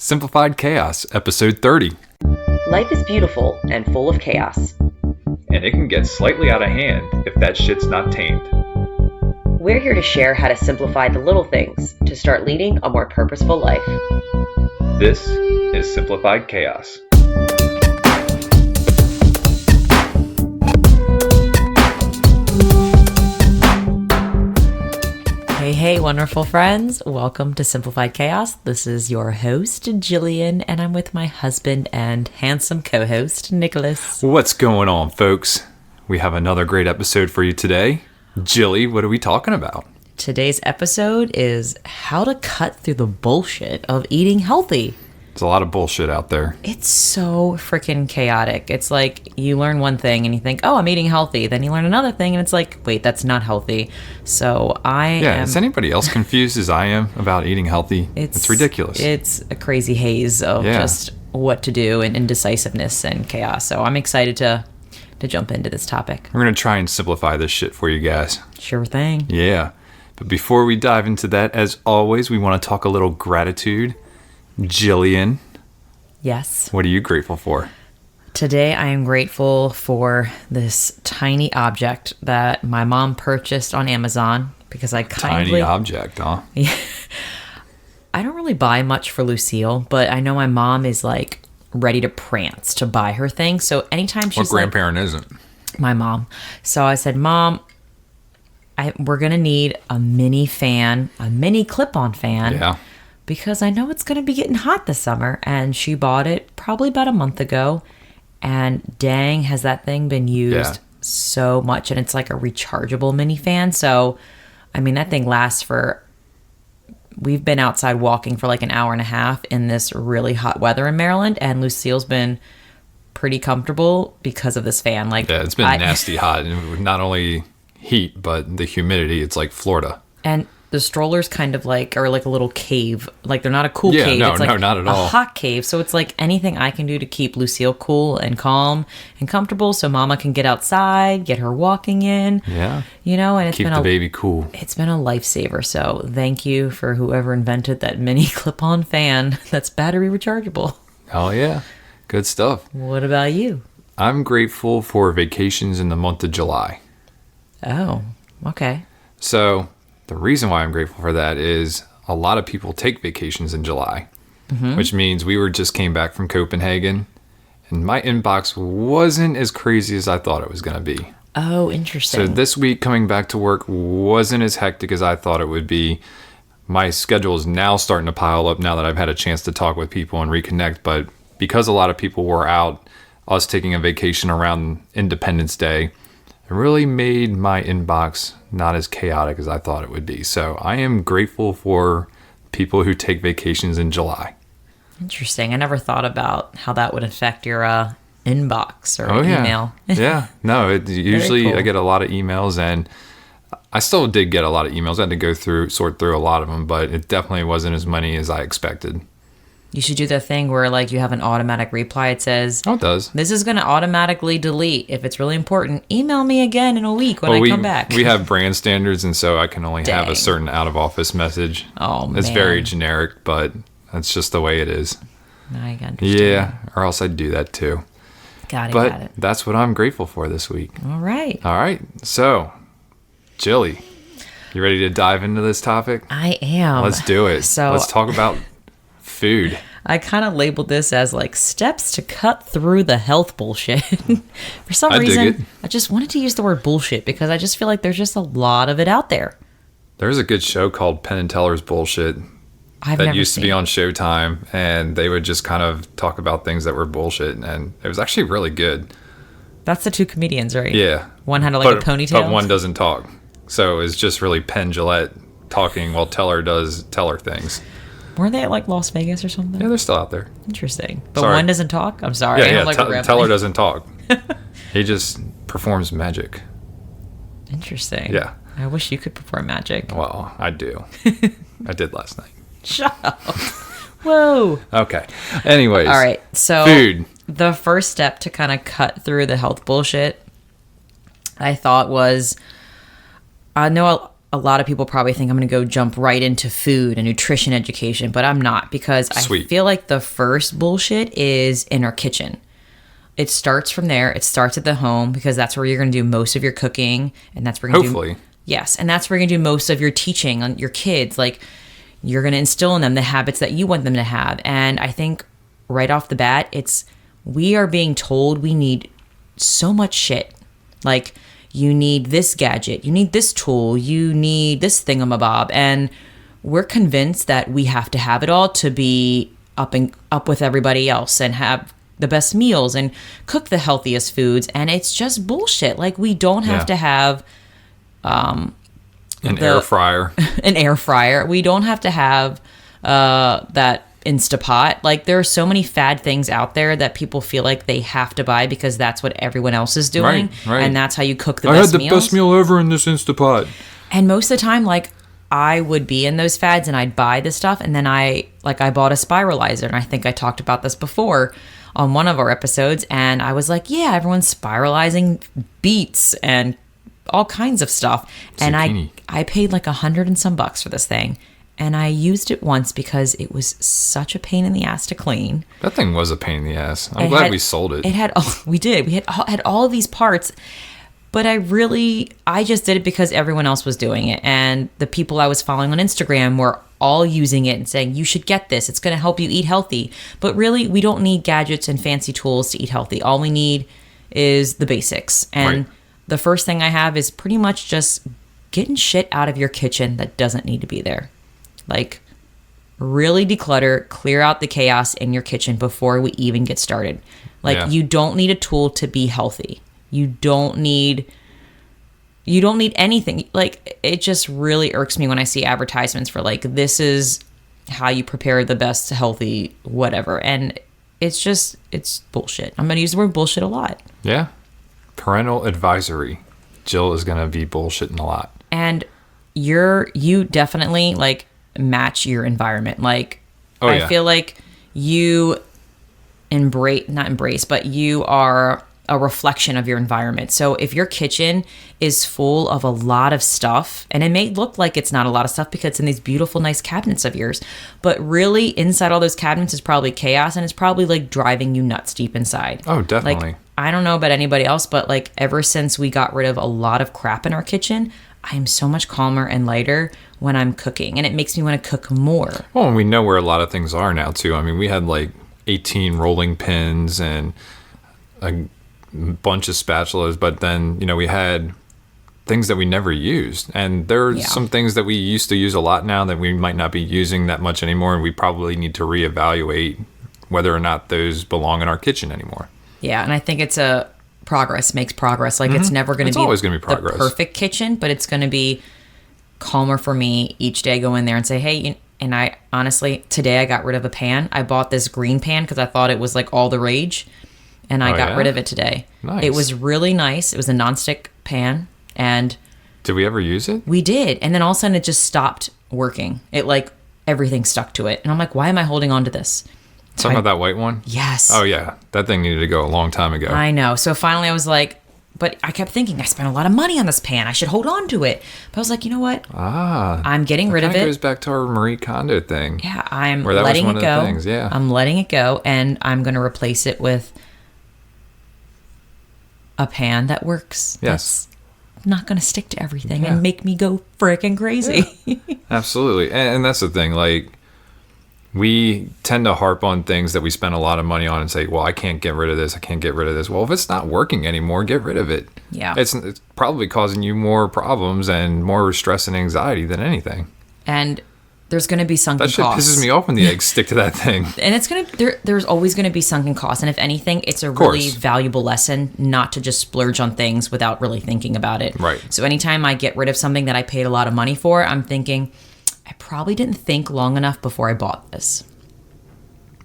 Simplified Chaos, episode 30. Life is beautiful and full of chaos. And it can get slightly out of hand if that shit's not tamed. We're here to share how to simplify the little things to start leading a more purposeful life. This is Simplified Chaos. Hey, wonderful friends. Welcome to Simplified Chaos. This is your host, Jillian, and I'm with my husband and handsome co-host, Nicholas. What's going on, folks? We have another great episode for you today. Jilly, what are we talking about? Today's episode is how to cut through the bullshit of eating healthy. There's a lot of bullshit out there. It's so freaking chaotic. It's like you learn one thing and you think, oh, I'm eating healthy. Then you learn another thing and it's like, wait, that's not healthy. So is anybody else confused as I am about eating healthy? It's ridiculous. It's a crazy haze of just what to do and indecisiveness and chaos. So I'm excited to jump into this topic. We're going to try and simplify this shit for you guys. Sure thing. Yeah. But before we dive into that, as always, we want to talk a little gratitude. Jillian. Yes. What are you grateful for? Today I am grateful for this tiny object that my mom purchased on Amazon because I kindly... Tiny object, huh? Yeah. I don't really buy much for Lucille, but I know my mom is like ready to prance to buy her things. So anytime she's What grandparent isn't? My mom. So I said, Mom, we're going to need a mini fan, a mini clip-on fan. Yeah. Because I know it's going to be getting hot this summer. And she bought it probably about a month ago. And dang, has that thing been used so much. And it's like a rechargeable mini fan. So, I mean, that thing lasts for... We've been outside walking for like an hour and a half in this really hot weather in Maryland. And Lucille's been pretty comfortable because of this fan. It's been nasty hot. And not only heat, but the humidity. It's like Florida. And... the strollers kind of are like a little cave. Like they're not a cool cave. No, it's like not at all. A hot cave. So it's like anything I can do to keep Lucille cool and calm and comfortable so Mama can get outside, get her walking in. Yeah. You know, and keep the baby cool. It's been a lifesaver. So thank you for whoever invented that mini clip-on fan that's battery rechargeable. Oh, yeah. Good stuff. What about you? I'm grateful for vacations in the month of July. Oh, okay. So... the reason why I'm grateful for that is a lot of people take vacations in July, which means we just came back from Copenhagen and my inbox wasn't as crazy as I thought it was going to be. Oh, interesting. So this week coming back to work wasn't as hectic as I thought it would be. My schedule is now starting to pile up now that I've had a chance to talk with people and reconnect. But because a lot of people were out, us taking a vacation around Independence Day, it really made my inbox not as chaotic as I thought it would be. So I am grateful for people who take vacations in July. Interesting. I never thought about how that would affect your inbox or email. Yeah. No, usually cool. I get a lot of emails, and I still did get a lot of emails. I had to sort through a lot of them, but it definitely wasn't as many as I expected. You should do the thing where you have an automatic reply. It says, it does. This is going to automatically delete. If it's really important, email me again in a week when I come back. We have brand standards, and so I can only have a certain out-of-office message. Oh, man. It's very generic, but that's just the way it is. I understand. Yeah, or else I'd do that too. Got it. But that's what I'm grateful for this week. All right. So, Jilly, you ready to dive into this topic? I am. Let's do it. So let's talk about food. I kind of labeled this as steps to cut through the health bullshit. For some reason, I just wanted to use the word bullshit because I just feel like there's just a lot of it out there. There's a good show called Penn and Teller's Bullshit that used to be on Showtime, and they would just kind of talk about things that were bullshit, and it was actually really good. That's the two comedians, right? Yeah. One had a ponytail. But one doesn't talk. So it's just really Penn Jillette talking while Teller does Teller things. Weren't they at Las Vegas or something? Yeah, they're still out there. Interesting. But one doesn't talk? I'm sorry. Teller doesn't talk. He just performs magic. Interesting. Yeah. I wish you could perform magic. Well, I do. I did last night. Shut up. Whoa. Okay. Anyways. All right. So food. The first step to kind of cut through the health bullshit, I thought was, I know a lot of people probably think I'm going to go jump right into food and nutrition education, but I'm not, because I feel like the first bullshit is in our kitchen. It starts from there. It starts at the home, because that's where you're going to do most of your cooking, and that's where you're going to do, yes, and that's where you're going to do most of your teaching on your kids. Like, you're going to instill in them the habits that you want them to have. And I think right off the bat, we are being told we need so much shit. Like, you need this gadget, you need this tool, you need this thingamabob, and we're convinced that we have to have it all to be up with everybody else and have the best meals and cook the healthiest foods, and it's just bullshit. Like, we don't have to have an air fryer. An air fryer. We don't have to have that Instapot. Like, there are so many fad things out there that people feel like they have to buy because that's what everyone else is doing, right. And that's how you cook the best meals. I had the best meal ever in this Instapot. And most of the time, like, I would be in those fads and I'd buy this stuff, and then I bought a spiralizer, and I think I talked about this before on one of our episodes, and I was like, yeah, everyone's spiralizing beets and all kinds of stuff. Zucchini. And I paid like $100 and some for this thing. And I used it once because it was such a pain in the ass to clean. That thing was a pain in the ass. I'm glad we sold it. We did. We had all of these parts, but I just did it because everyone else was doing it. And the people I was following on Instagram were all using it and saying, you should get this. It's going to help you eat healthy. But really, we don't need gadgets and fancy tools to eat healthy. All we need is the basics. And the first thing I have is pretty much just getting shit out of your kitchen that doesn't need to be there. Like, really declutter, clear out the chaos in your kitchen before we even get started. Like, you don't need a tool to be healthy. You don't need anything. Like, it just really irks me when I see advertisements for, like, this is how you prepare the best healthy whatever. And it's bullshit. I'm going to use the word bullshit a lot. Yeah. Parental Advisory. Jill is going to be bullshitting a lot. And you definitely, like, match your environment. Like, I feel like you not embrace, but you are a reflection of your environment. So if your kitchen is full of a lot of stuff, and it may look like it's not a lot of stuff because it's in these beautiful, nice cabinets of yours, but really inside all those cabinets is probably chaos, and it's probably like driving you nuts deep inside. Oh, definitely. Like, I don't know about anybody else, but like, ever since we got rid of a lot of crap in our kitchen, I am so much calmer and lighter when I'm cooking, and it makes me want to cook more. Well, and we know where a lot of things are now too. I mean, we had like 18 rolling pins and a bunch of spatulas, but then, we had things that we never used, and there's some things that we used to use a lot now that we might not be using that much anymore, and we probably need to reevaluate whether or not those belong in our kitchen anymore. Yeah, and I think it's progress makes progress. Like, it's never going to be always going to be progress. The perfect kitchen, but it's going to be calmer for me each day. Go in there and say, hey, and I honestly, today I got rid of a pan. I bought this green pan because I thought it was like all the rage, and I got rid of it today. Nice. It was really nice. It was a nonstick pan, and did we ever use it? We did, and then all of a sudden it just stopped working. It, like, everything stuck to it, and I'm like, why am I holding on to this? Talking about that white one? Yes. Oh, yeah. That thing needed to go a long time ago. I know. So finally I was like, but I kept thinking, I spent a lot of money on this pan. I should hold on to it. But I was like, you know what? I'm getting rid of it. That goes back to our Marie Kondo thing. Yeah, I'm letting it go. I'm letting it go, and I'm going to replace it with a pan that works. Yes. That's not going to stick to everything and make me go freaking crazy. Yeah. Absolutely. And that's the thing. Like, we tend to harp on things that we spend a lot of money on and say, well, I can't get rid of this. I can't get rid of this. Well, if it's not working anymore, get rid of it. Yeah. It's probably causing you more problems and more stress and anxiety than anything. And there's going to be sunken costs. That shit pisses me off when the eggs stick to that thing. And it's going to, there's always going to be sunken costs. And if anything, it's a really valuable lesson not to just splurge on things without really thinking about it. Right. So anytime I get rid of something that I paid a lot of money for, I'm thinking, I probably didn't think long enough before I bought this.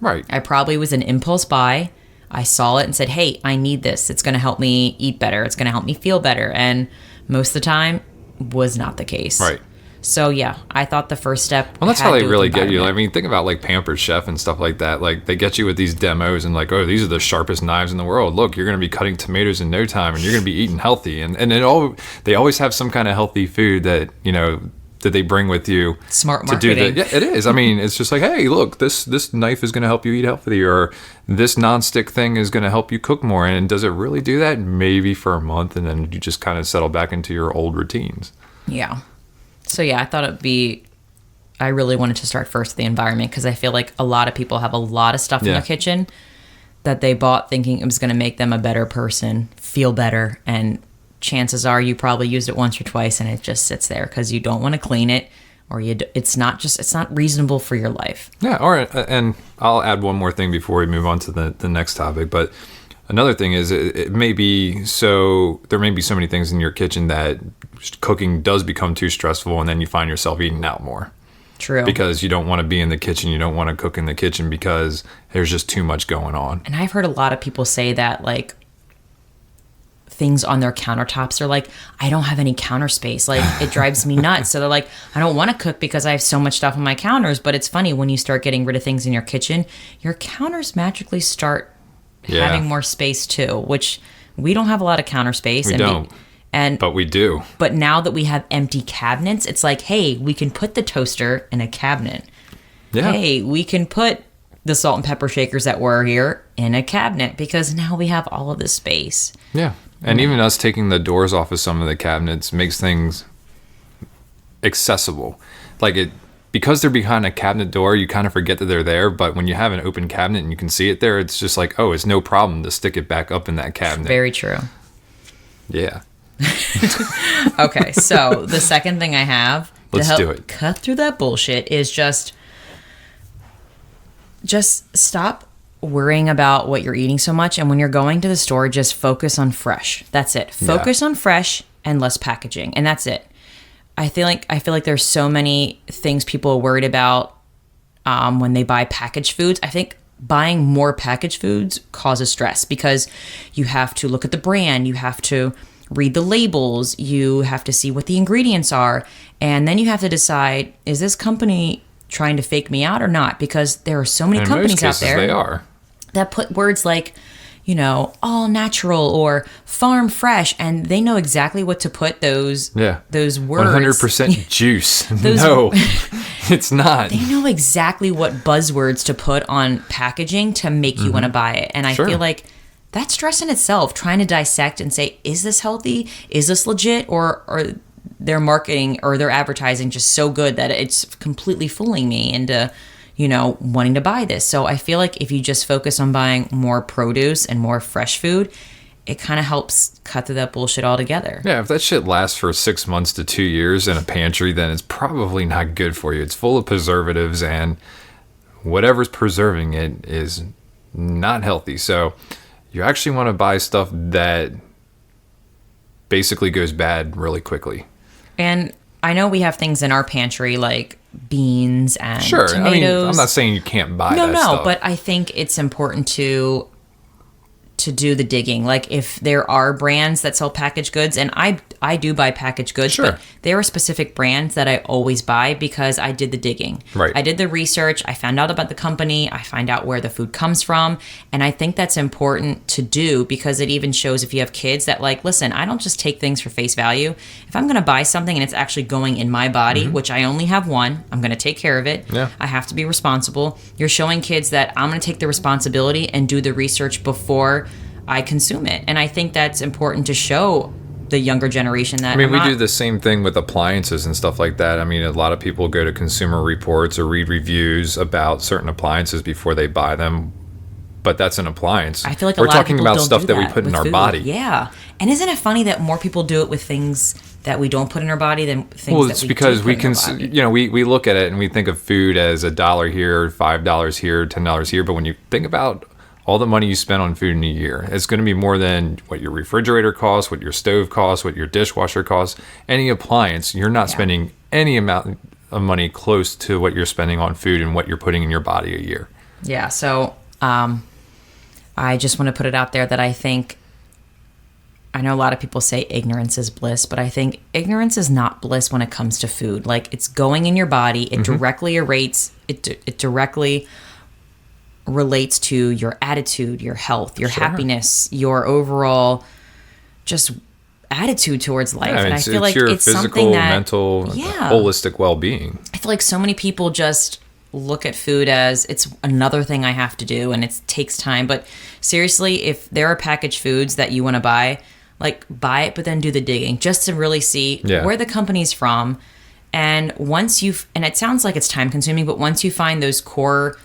Right. I probably was an impulse buy. I saw it and said, hey, I need this. It's going to help me eat better. It's going to help me feel better. And most of the time was not the case. Right. So yeah, I thought the first step. Well, that's had how to they do with really get you. I environment. mean, think about like Pampered Chef and stuff like that. Like they get you with these demos and like, oh, these are the sharpest knives in the world. Look, you're going to be cutting tomatoes in no time, and you're going to be eating healthy. And they always have some kind of healthy food that that they bring with you. Smart to do marketing. that. Yeah, it is. I mean, it's just like, hey, look, this knife is going to help you eat healthy, or this nonstick thing is going to help you cook more. And does it really do that? Maybe for a month, and then you just kind of settle back into your old routines. Yeah. So yeah, I thought I really wanted to start first with the environment because I feel like a lot of people have a lot of stuff in their kitchen that they bought thinking it was going to make them a better person, feel better, and chances are you probably used it once or twice and it just sits there because you don't want to clean it, or it's not reasonable for your life. Yeah. All right. And I'll add one more thing before we move on to the next topic. But another thing is it may be there may be so many things in your kitchen that cooking does become too stressful, and then you find yourself eating out more. True. Because you don't want to be in the kitchen. You don't want to cook in the kitchen because there's just too much going on. And I've heard a lot of people say that, like, things on their countertops are like, I don't have any counter space. Like, it drives me nuts. So they're like, I don't want to cook because I have so much stuff on my counters. But it's funny, when you start getting rid of things in your kitchen, your counters magically start having more space too, which we don't have a lot of counter space. We don't. But we do. But now that we have empty cabinets, it's like, hey, we can put the toaster in a cabinet. Yeah. Hey, we can put the salt and pepper shakers that were here in a cabinet because now we have all of this space. Yeah. And even us taking the doors off of some of the cabinets makes things accessible. Like because they're behind a cabinet door, you kind of forget that they're there. But when you have an open cabinet and you can see it there, it's just like, oh, it's no problem to stick it back up in that cabinet. Very true. Yeah. Okay, so the second thing I have Let's to do help it. cut through that bullshit is just stop worrying about what you're eating so much, and when you're going to the store, just focus on fresh. That's it. Focus on fresh and less packaging, and that's it. I feel like there's so many things people are worried about when they buy packaged foods. I think buying more packaged foods causes stress because you have to look at the brand, you have to read the labels, you have to see what the ingredients are, and then you have to decide, is this company trying to fake me out or not? Because there are so many companies out there they are. that put words like, all natural or farm fresh, and they know exactly what to put those words. 100% juice. No, it's not. They know exactly what buzzwords to put on packaging to make you want to buy it. And I feel like that's stress in itself, trying to dissect and say, is this healthy? Is this legit? Or their marketing or their advertising just so good that it's completely fooling me into, wanting to buy this. So I feel like if you just focus on buying more produce and more fresh food, it kind of helps cut through that bullshit altogether. Yeah, if that shit lasts for 6 months to 2 years in a pantry, then it's probably not good for you. It's full of preservatives, and whatever's preserving it is not healthy. So you actually want to buy stuff that basically goes bad really quickly. And I know we have things in our pantry like beans and tomatoes. I mean, I'm not saying you can't buy that stuff. No, but I think it's important to do the digging. Like, if there are brands that sell packaged goods, and I do buy packaged goods, but there are specific brands that I always buy because I did the digging. Right. I did the research. I found out about the company. I find out where the food comes from. And I think that's important to do because it even shows, if you have kids, that like, listen, I don't just take things for face value. If I'm going to buy something and it's actually going in my body, which I only have one, I'm going to take care of it. Yeah. I have to be responsible. You're showing kids that I'm going to take the responsibility and do the research before I consume it. And I think that's important to show the younger generation that. I mean, we do the same thing with appliances and stuff like that. I mean, a lot of people go to Consumer Reports or read reviews about certain appliances before they buy them. But that's an appliance. I feel like we're a lot talking of people about don't stuff do that we put in with our food. body. Yeah. And isn't it funny that more people do it with things that we don't put in our body than things Well, that it's we because do we put can, in our body? we look at it and we think of food as $1 here, $5 here, $10 here. But when you think about all the money you spend on food in a year, it's going to be more than what your refrigerator costs, what your stove costs, what your dishwasher costs. Any appliance, you're not spending any amount of money close to what you're spending on food and what you're putting in your body a year. Yeah. So I just want to put it out there that I think I know a lot of people say ignorance is bliss, but I think ignorance is not bliss when it comes to food. Like, it's going in your body. It directly it directly relates to your attitude, your health, your happiness, your overall just attitude towards life. Yeah, and I feel like your it's physical, something that mental, holistic well-being. I feel like so many people just look at food as it's another thing I have to do and it takes time. But seriously, if there are packaged foods that you want to buy, like, buy it, but then do the digging just to really see where the company's from. And once and it sounds like it's time consuming, but once you find those core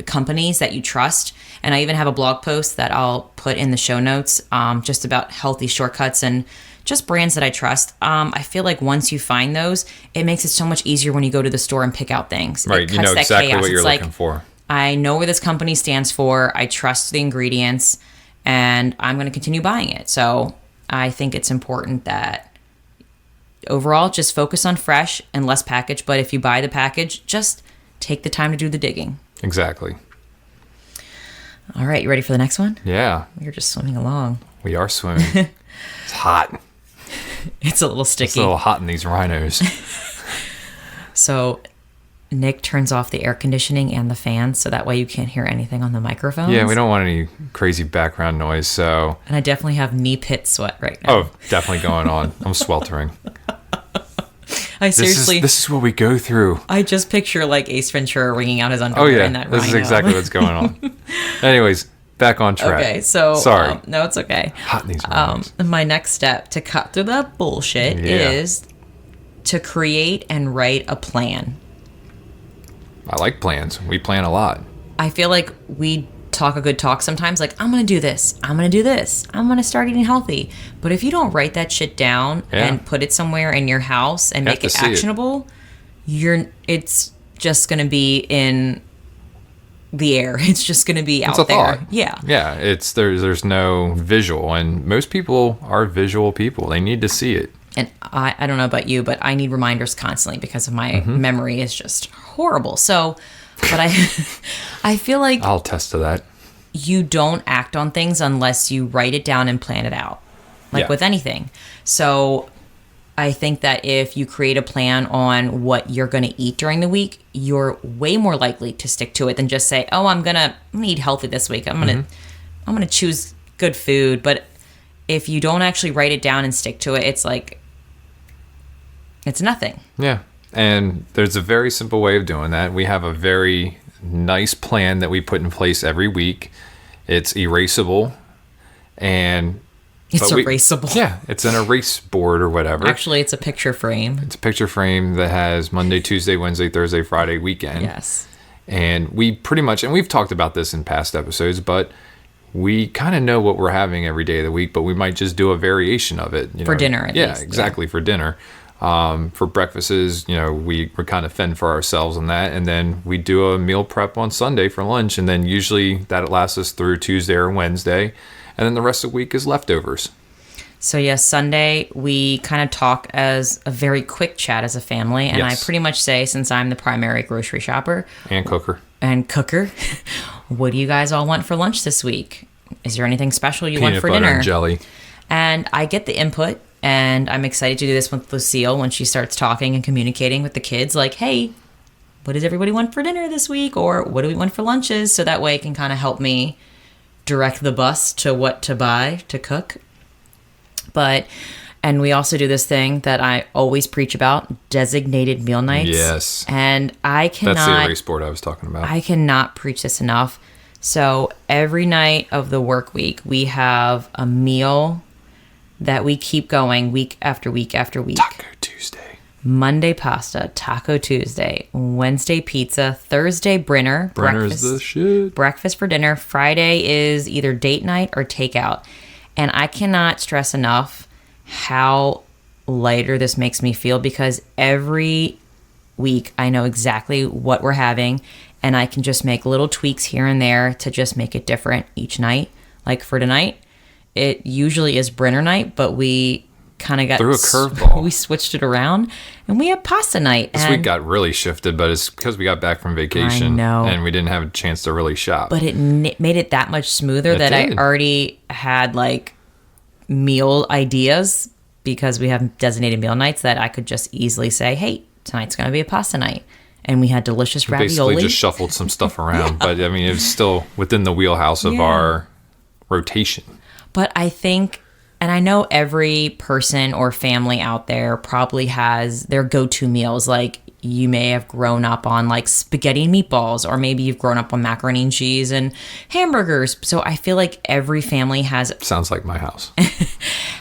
companies that you trust, and I even have a blog post that I'll put in the show notes, just about healthy shortcuts and just brands that I trust. I feel like once you find those, it makes it so much easier when you go to the store and pick out things. Right, you know exactly what you're looking for. I know where this company stands for. I trust the ingredients, and I'm going to continue buying it. So I think it's important that overall just focus on fresh and less packaged. But if you buy the package, just take the time to do the digging. Exactly. All right, you ready for the next one? Yeah. We're just swimming along. We are swimming. It's hot. It's a little sticky. It's a little hot in these rhinos. So Nick turns off the air conditioning and the fans so that way you can't hear anything on the microphones. Yeah, we don't want any crazy background noise, so... And I definitely have knee pit sweat right now. Oh, definitely going on. I'm sweltering. I seriously... This is what we go through. I just picture, like, Ace Ventura wringing out his underwear in that rhino. This is exactly what's going on. Anyways, back on track. Okay, so... Sorry. No, it's okay. Hot in these rhinos. My next step to cut through the bullshit is to create and write a plan. I like plans. We plan a lot. I feel like we talk a good talk sometimes, like, I'm going to do this. I'm going to do this. I'm going to start eating healthy. But if you don't write that shit down and put it somewhere in your house and make it actionable, it's just going to be in the air. It's just going to be out there. Thought. Yeah. Yeah. There's no visual, and most people are visual people. They need to see it. And I don't know about you, but I need reminders constantly because of my memory is just horrible. So, but I feel like I'll attest to that. You don't act on things unless you write it down and plan it out, like with anything. So I think that if you create a plan on what you're going to eat during the week, you're way more likely to stick to it than just say, "Oh, I'm gonna eat healthy this week. I'm gonna choose good food." But if you don't actually write it down and stick to it, it's like it's nothing. Yeah. And there's a very simple way of doing that. We have a very nice plan that we put in place every week. It's erasable, and it's erasable. Yeah, it's an erase board or whatever. Actually, it's a picture frame. It's a picture frame that has Monday, Tuesday, Wednesday, Thursday, Friday, weekend. Yes. And we pretty much, and we've talked about this in past episodes, but we kind of know what we're having every day of the week, but we might just do a variation of it. For dinner, at least. Yeah, exactly, for dinner. For breakfasts, we're kind of fend for ourselves on that. And then we do a meal prep on Sunday for lunch. And then usually that lasts us through Tuesday or Wednesday. And then the rest of the week is leftovers. So, yes, Sunday we kind of talk as a very quick chat as a family. And I pretty much say, since I'm the primary grocery shopper. And cooker. What do you guys all want for lunch this week? Is there anything special you want for dinner? Peanut butter and jelly. And I get the input. And I'm excited to do this with Lucille when she starts talking and communicating with the kids. Like, hey, what does everybody want for dinner this week? Or what do we want for lunches? So that way it can kind of help me direct the bus to what to buy to cook. And we also do this thing that I always preach about, designated meal nights. Yes. And I cannot... That's the erase board I was talking about. I cannot preach this enough. So every night of the work week, we have a meal that we keep going week after week after week. Taco Tuesday. Monday pasta, Taco Tuesday, Wednesday pizza, Thursday Brinner. Brinner's the shit. Breakfast for dinner. Friday is either date night or takeout. And I cannot stress enough how lighter this makes me feel because every week I know exactly what we're having and I can just make little tweaks here and there to just make it different each night. Like for tonight, it usually is Brinner night, but we kind of got threw a curveball. We switched it around, and we had pasta night. This week got really shifted, but it's because we got back from vacation, and we didn't have a chance to really shop. But it made it that much smoother that I already had like meal ideas because we have designated meal nights that I could just easily say, hey, tonight's going to be a pasta night. And we had delicious ravioli. Basically just shuffled some stuff around. But, I mean, it was still within the wheelhouse of our rotation. But I think, and I know every person or family out there probably has their go-to meals. Like, you may have grown up on like spaghetti and meatballs, or maybe you've grown up on macaroni and cheese and hamburgers. So I feel like every family sounds like my house.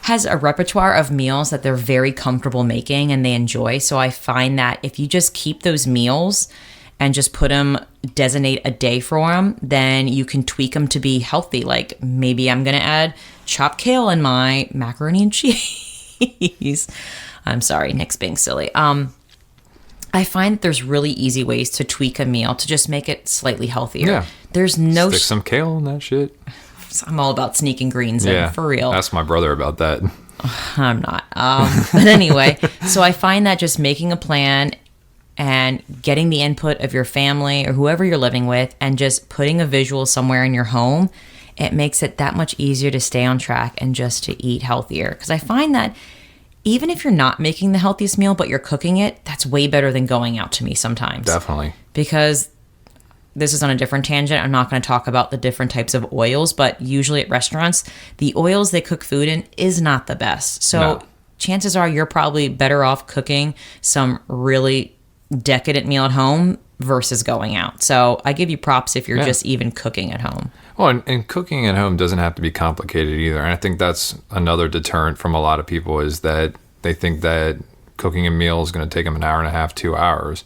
has a repertoire of meals that they're very comfortable making and they enjoy. So I find that if you just keep those meals and just designate a day for them, then you can tweak them to be healthy. Like, maybe I'm going to add chopped kale in my macaroni and cheese. I'm sorry, Nick's being silly. I find there's really easy ways to tweak a meal to just make it slightly healthier. Yeah. There's no... Stick some kale in that shit. I'm all about sneaking greens in, for real. Ask my brother about that. I'm not. But anyway, so I find that just making a plan and getting the input of your family or whoever you're living with and just putting a visual somewhere in your home, it makes it that much easier to stay on track and just to eat healthier. Because I find that even if you're not making the healthiest meal, but you're cooking it, that's way better than going out to me sometimes. Definitely. Because this is on a different tangent. I'm not going to talk about the different types of oils, but usually at restaurants, the oils they cook food in is not the best. So chances are you're probably better off cooking some really decadent meal at home versus going out. So I give you props if you're just even cooking at home. Well, and cooking at home doesn't have to be complicated either. And I think that's another deterrent from a lot of people is that they think that cooking a meal is going to take them an hour and a half, 2 hours.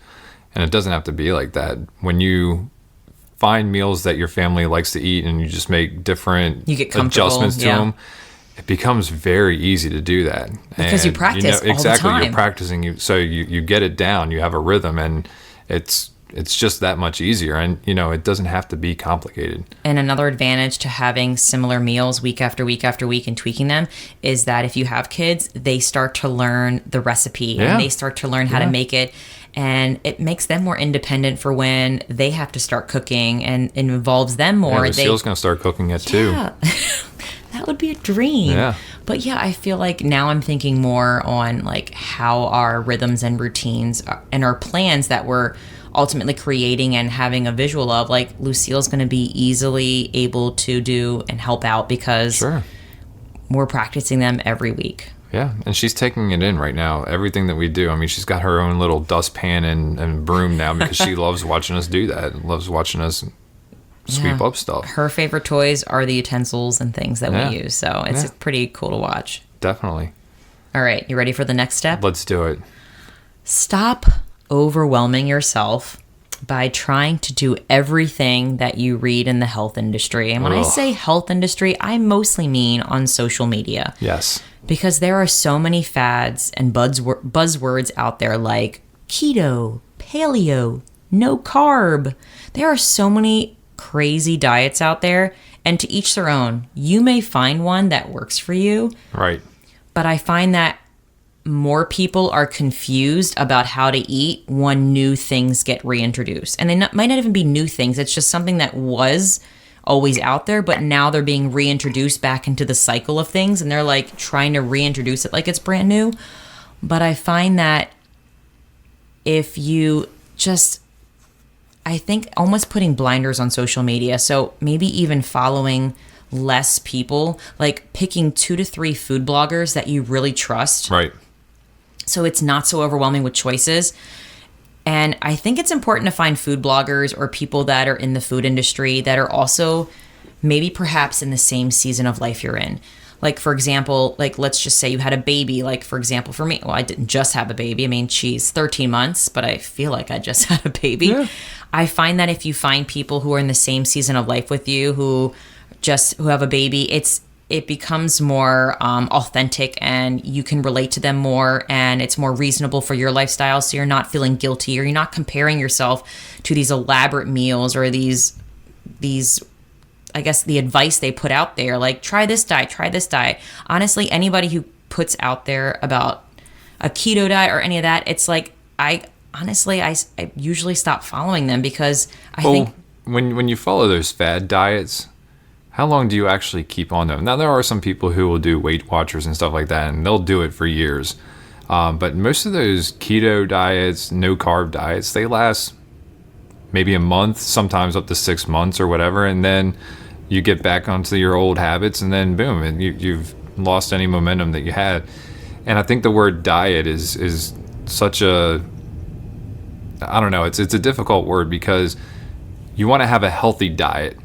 And it doesn't have to be like that. When you find meals that your family likes to eat and you just make different adjustments to them, it becomes very easy to do that. Because you practice all exactly, the time. You're practicing, so you get it down, you have a rhythm, and it's just that much easier. And, it doesn't have to be complicated. And another advantage to having similar meals week after week after week and tweaking them is that if you have kids, they start to learn the recipe and they start to learn how to make it. And it makes them more independent for when they have to start cooking, and it involves them more. Yeah, Lucille's going to start cooking it too. That would be a dream. Yeah. But I feel like now I'm thinking more on like how our rhythms and routines and our plans that we're ultimately creating and having a visual of, like Lucille's going to be easily able to do and help out because we're practicing them every week. Yeah, and she's taking it in right now. Everything that we do. I mean, she's got her own little dustpan and broom now because she loves watching us do that. Loves watching us sweep up stuff. Her favorite toys are the utensils and things that we use. So it's pretty cool to watch. Definitely. All right, you ready for the next step? Let's do it. Stop overwhelming yourself by trying to do everything that you read in the health industry. And when I say health industry, I mostly mean on social media. Yes. Because there are so many fads and buzzwords out there like keto, paleo, no carb. There are so many crazy diets out there, and to each their own. You may find one that works for you. Right. But I find that more people are confused about how to eat when new things get reintroduced. And they might not even be new things. It's just something that was always out there, but now they're being reintroduced back into the cycle of things, and they're like trying to reintroduce it like it's brand new. But I find that if you just, I think almost putting blinders on social media, so maybe even following less people, like picking 2 to 3 food bloggers that you really trust. Right. So it's not so overwhelming with choices. And I think it's important to find food bloggers or people that are in the food industry that are also maybe perhaps in the same season of life you're in. Like, for example, like let's just say you had a baby. Like, for example, for me, well, I didn't just have a baby. I mean, she's 13 months, but I feel like I just had a baby. Yeah. I find that if you find people who are in the same season of life with you, who have a baby, it becomes more authentic, and you can relate to them more, and it's more reasonable for your lifestyle. So you're not feeling guilty, or you're not comparing yourself to these elaborate meals or these, I guess, the advice they put out there, like try this diet, try this diet. Honestly, anybody who puts out there about a keto diet or any of that, it's like, I usually stop following them because I think when you follow those fad diets, how long do you actually keep on them? Now, there are some people who will do Weight Watchers and stuff like that, and they'll do it for years. But most of those keto diets, no carb diets, they last maybe a month, sometimes up to 6 months or whatever, and then you get back onto your old habits, and then boom, and you've lost any momentum that you had. And I think the word diet is such a, I don't know, it's a difficult word, because you want to have a healthy diet,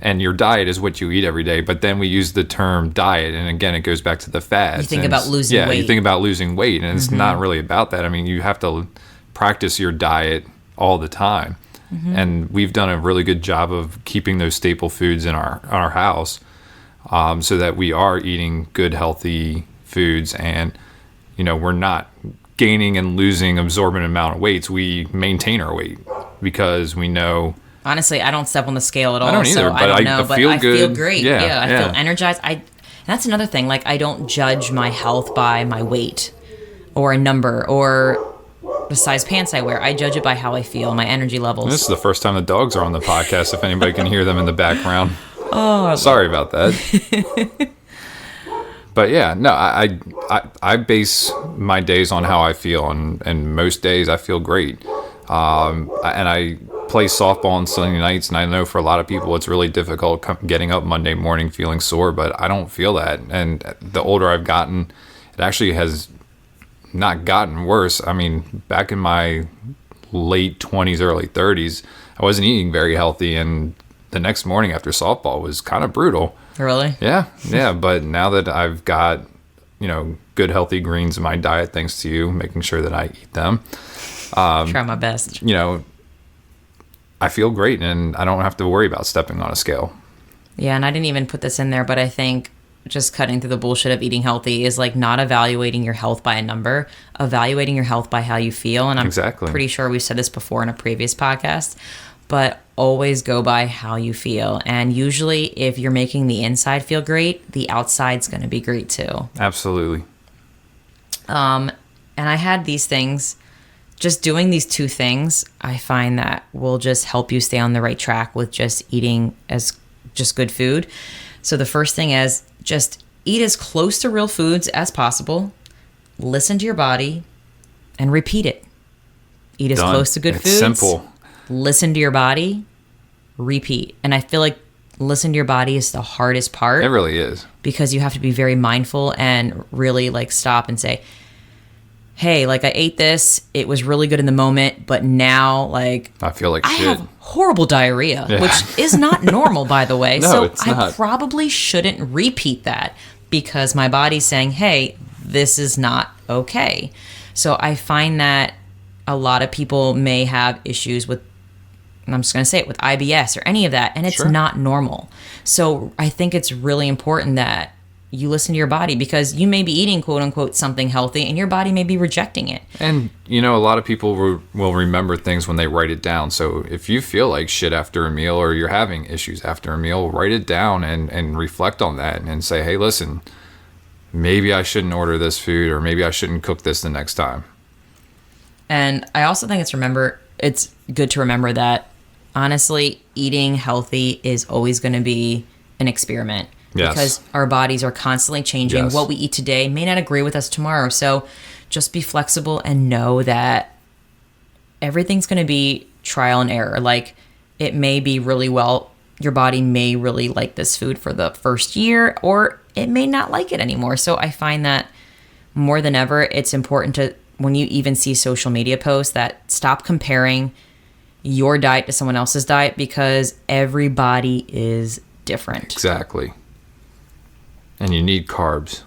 and your diet is what you eat every day. But then we use the term diet, and again, it goes back to the fads. You think about losing weight. Yeah, you think about losing weight, and it's not really about that. I mean, you have to practice your diet all the time. And we've done a really good job of keeping those staple foods in our house, so that we are eating good, healthy foods, and we're not gaining and losing absorbent amount of weights. We maintain our weight because we know. Honestly, I don't step on the scale at all. I don't either, so but I don't know, I feel good. I feel great. Yeah, I feel energized. That's another thing. Like, I don't judge my health by my weight or a number or the size pants I wear. I judge it by how I feel, my energy levels. This is the first time the dogs are on the podcast, if anybody can hear them in the background. Oh, sorry about that. But yeah, no, I base my days on how I feel, and most days I feel great. And I play softball on Sunday nights, and I know for a lot of people it's really difficult getting up Monday morning feeling sore, but I don't feel that. And the older I've gotten, it actually has not gotten worse. I mean, back in my late 20s, early 30s, I wasn't eating very healthy, and the next morning after softball was kind of brutal. Really? Yeah. But now that I've got, good healthy greens in my diet, thanks to you making sure that I eat them. Try my best. I feel great, and I don't have to worry about stepping on a scale. Yeah, and I didn't even put this in there, but I think just cutting through the bullshit of eating healthy is like not evaluating your health by a number, evaluating your health by how you feel. And I'm pretty sure we've said this before in a previous podcast, but always go by how you feel. And usually if you're making the inside feel great, the outside's going to be great too. Absolutely. And I had these things, just doing these two things, I find that will just help you stay on the right track with just eating as just good food. So the first thing is just eat as close to real foods as possible, listen to your body, and repeat it. Eat as close to good foods. Simple. Listen to your body, repeat. And I feel like listen to your body is the hardest part. It really is. Because you have to be very mindful and really like stop and say, hey, like I ate this, it was really good in the moment, but now like I feel like shit. I have horrible diarrhea, which is not normal, by the way. No, so it's not. I probably shouldn't repeat that because my body's saying, hey, this is not okay. So I find that a lot of people may have issues with, and I'm just going to say it, with IBS or any of that, and it's not normal. So I think it's really important that you listen to your body because you may be eating quote unquote something healthy and your body may be rejecting it. And a lot of people will remember things when they write it down. So if you feel like shit after a meal or you're having issues after a meal, write it down and reflect on that and say, hey, listen, maybe I shouldn't order this food or maybe I shouldn't cook this the next time. And I also think it's good to remember that honestly, eating healthy is always going to be an experiment. Yes. Because our bodies are constantly changing. Yes. What we eat today may not agree with us tomorrow. So just be flexible and know that everything's going to be trial and error. Like it may be really well, your body may really like this food for the first year, or it may not like it anymore. So I find that more than ever, it's important to, when you even see social media posts, that stop comparing your diet to someone else's diet because everybody is different. Exactly. And you need carbs.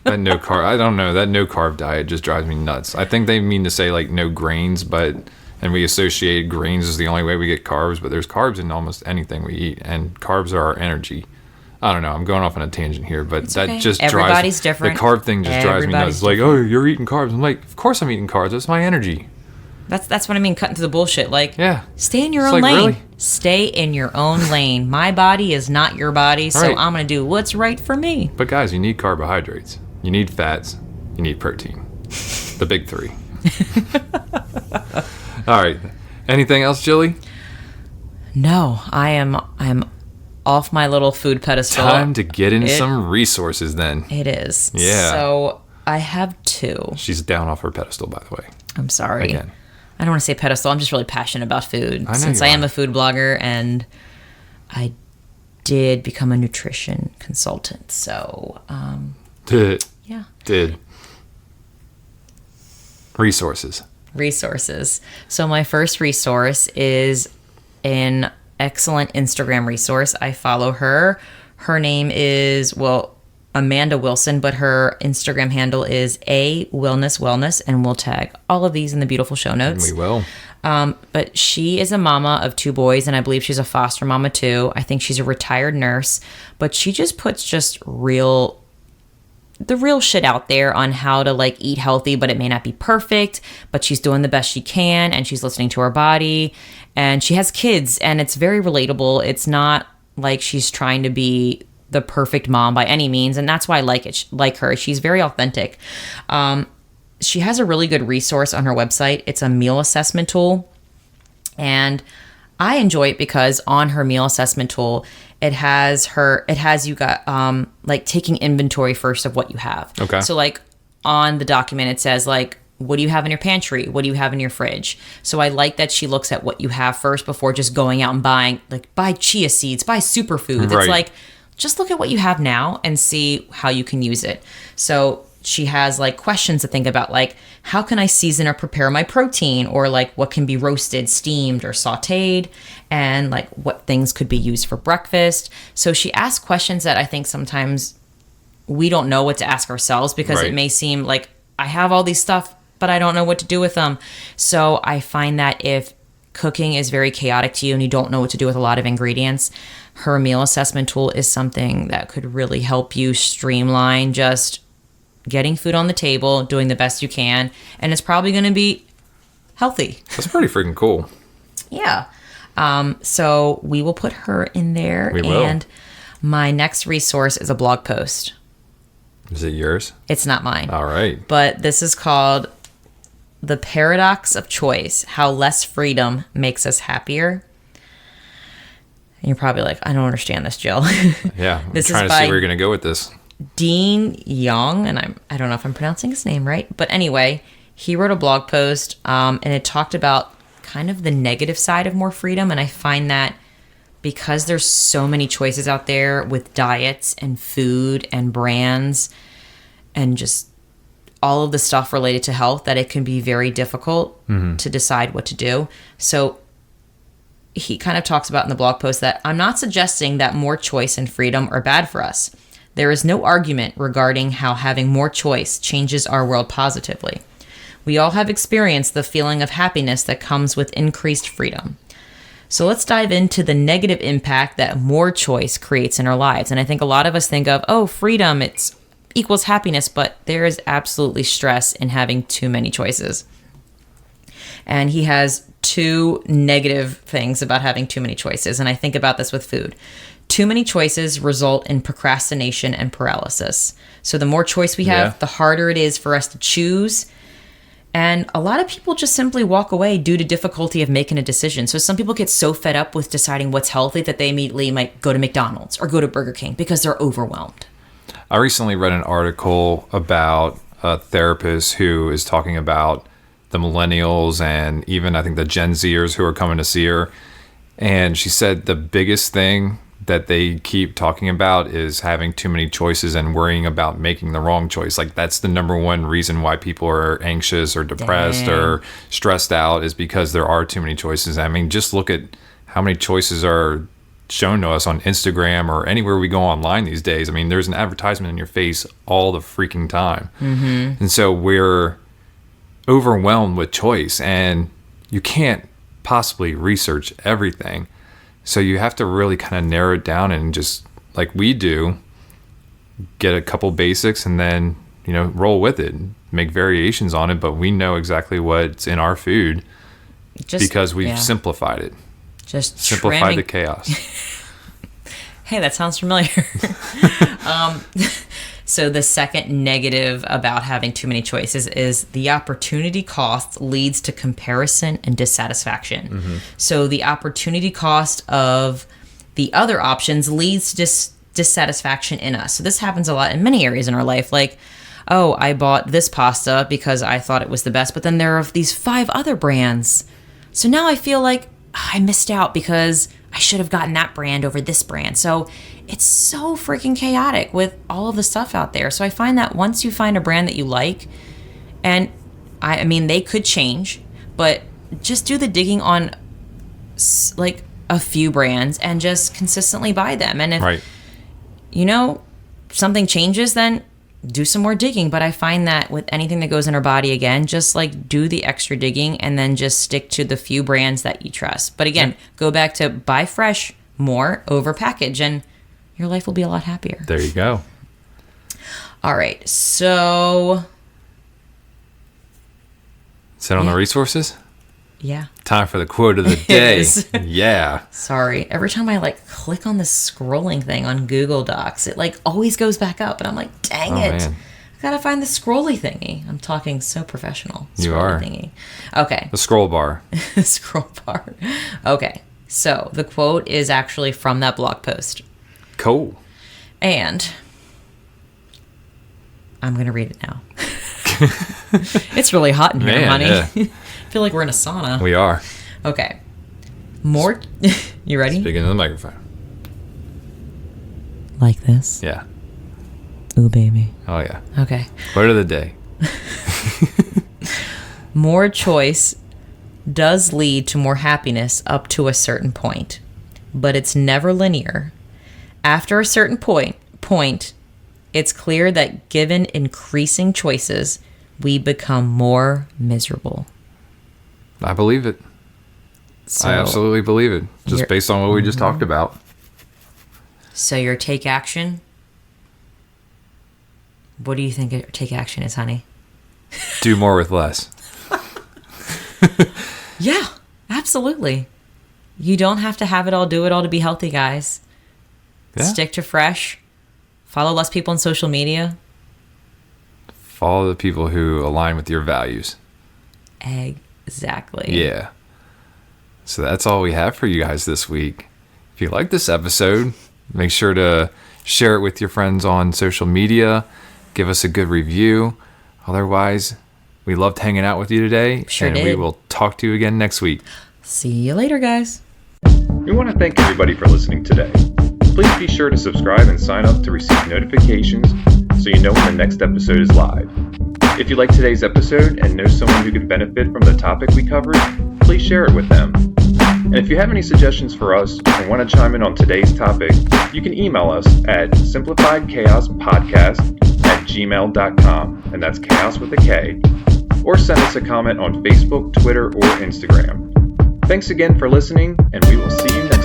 That no carb, I don't know, that no carb diet just drives me nuts. I think they mean to say like no grains, and we associate grains as the only way we get carbs, but there's carbs in almost anything we eat, and carbs are our energy. I don't know, I'm going off on a tangent here, but it's that okay. just Everybody's different. The carb thing just drives me nuts. It's like, oh, you're eating carbs. I'm like, of course I'm eating carbs. That's my energy. That's what I mean, cutting through the bullshit. Like, stay in your It's own like, lane. really? Stay in your own lane. My body is not your body, so I'm going to do what's right for me. But guys, you need carbohydrates. You need fats. You need protein. The big three. All right. Anything else, Jilly? No, I'm off my little food pedestal. Time to get in some resources then. It is. Yeah. So I have 2. She's down off her pedestal, by the way. I'm sorry. Again. I don't want to say pedestal. I'm just really passionate about food. I know Since you I am are. a food blogger, and I did become a nutrition consultant. So, yeah. Resources. So my first resource is an excellent Instagram resource. I follow her. Her name is, Amanda Wilson, but her Instagram handle is A Wellness Wellness, and we'll tag all of these in the beautiful show notes. We will. But she is a mama of 2 boys, and I believe she's a foster mama too. I think she's a retired nurse, but she just puts the real shit out there on how to like eat healthy, but it may not be perfect, but she's doing the best she can, and she's listening to her body, and she has kids, and it's very relatable. It's not like she's trying to be the perfect mom by any means, and that's why I like her. She's very authentic. She has a really good resource on her website. It's a meal assessment tool, and I enjoy it because on her meal assessment tool, it has you got like taking inventory first of what you have. Okay. So like on the document, it says like, what do you have in your pantry? What do you have in your fridge? So I like that she looks at what you have first before just going out and buy chia seeds, buy superfoods. Right. It's like, just look at what you have now and see how you can use it. So she has like questions to think about, like, how can I season or prepare my protein, or like what can be roasted, steamed, or sauteed, and like what things could be used for breakfast. So she asks questions that I think sometimes we don't know what to ask ourselves, because Right. it may seem like I have all these stuff, but I don't know what to do with them. So I find that if cooking is very chaotic to you and you don't know what to do with a lot of ingredients, her meal assessment tool is something that could really help you streamline just getting food on the table, doing the best you can, and it's probably going to be healthy. That's pretty freaking cool. Yeah. So we will put her in there. We will. And my next resource is a blog post. Is it yours? It's not mine. All right. But this is called The Paradox of Choice: How Less Freedom Makes Us Happier. And you're probably like, I don't understand this, Jill. Yeah. I'm This trying is to see by where you're going to go with this. Dean Yeong, and I don't know if I'm pronouncing his name right, but anyway, he wrote a blog post, and it talked about kind of the negative side of more freedom. And I find that because there's so many choices out there with diets and food and brands and just all of the stuff related to health, that it can be very difficult to decide what to do. So he kind of talks about in the blog post that I'm not suggesting that more choice and freedom are bad for us. There is no argument regarding how having more choice changes our world positively. We all have experienced the feeling of happiness that comes with increased freedom. So let's dive into the negative impact that more choice creates in our lives. And I think a lot of us think of, oh, freedom, it's equals happiness, but there is absolutely stress in having too many choices. And he has 2 negative things about having too many choices. And I think about this with food. Too many choices result in procrastination and paralysis. So the more choice we have, the harder it is for us to choose. And a lot of people just simply walk away due to difficulty of making a decision. So some people get so fed up with deciding what's healthy that they immediately might go to McDonald's or go to Burger King because they're overwhelmed. I recently read an article about a therapist who is talking about the millennials and even I think the Gen Zers who are coming to see her. And she said the biggest thing that they keep talking about is having too many choices and worrying about making the wrong choice. Like that's the number one reason why people are anxious or depressed or stressed out, is because there are too many choices. I mean, just look at how many choices are shown to us on Instagram or anywhere we go online these days. I mean, there's an advertisement in your face all the freaking time. And so we're overwhelmed with choice, and you can't possibly research everything. So you have to really kind of narrow it down and just, like we do, get a couple basics and then, roll with it, make variations on it. But we know exactly what's in our food because we've simplified it. Just simplified the chaos. Hey, that sounds familiar. So the second negative about having too many choices is the opportunity cost leads to comparison and dissatisfaction. So the opportunity cost of the other options leads to dissatisfaction in us. So this happens a lot in many areas in our life. Like, oh, I bought this pasta because I thought it was the best, but then there are these 5 other brands. So now I feel like I missed out because I should have gotten that brand over this brand. So it's so freaking chaotic with all of the stuff out there. So I find that once you find a brand that you like, and I mean, they could change, but just do the digging on like a few brands and just consistently buy them. And if, you know, something changes, then do some more digging. But I find that with anything that goes in our body, again, just like do the extra digging and then just stick to the few brands that you trust. But again, go back to buy fresh more over package and your life will be a lot happier. There you go. All right. So set on the resources? Yeah. Time for the quote of the day. Yeah. Sorry. Every time I like click on this scrolling thing on Google Docs, it like always goes back up. And I'm like, dang it. Man. I gotta find the scrolly thingy. I'm talking so professional. You are. Thingy. Okay. The scroll bar. Scroll bar. Okay. So the quote is actually from that blog post. Cool. And I'm going to read it now. It's really hot in here, honey. Yeah. I feel like we're in a sauna. We are. Okay. More. You ready? Speaking of the microphone. Like this? Yeah. Ooh, baby. Oh, yeah. Okay. Quote of the day. More choice does lead to more happiness up to a certain point, but it's never linear. After a certain point, it's clear that given increasing choices, we become more miserable. I believe it. I absolutely believe it. Just based on what we just talked about. So your take action. What do you think your take action is, honey? Do more with less. Yeah, absolutely. You don't have to have it all, do it all to be healthy, guys. Yeah. Stick to fresh. Follow less people on social media. Follow the people who align with your values. Exactly. Yeah. So that's all we have for you guys this week. If you like this episode, make sure to share it with your friends on social media. Give us a good review. Otherwise, we loved hanging out with you today. Sure and did. We will talk to you again next week. See you later, guys. We want to thank everybody for listening today. Please be sure to subscribe and sign up to receive notifications so you know when the next episode is live. If you like today's episode and know someone who could benefit from the topic we covered, please share it with them. And if you have any suggestions for us and want to chime in on today's topic, you can email us at simplifiedchaospodcast@gmail.com, and that's chaos with a K, or send us a comment on Facebook, Twitter, or Instagram. Thanks again for listening, and we will see you next time.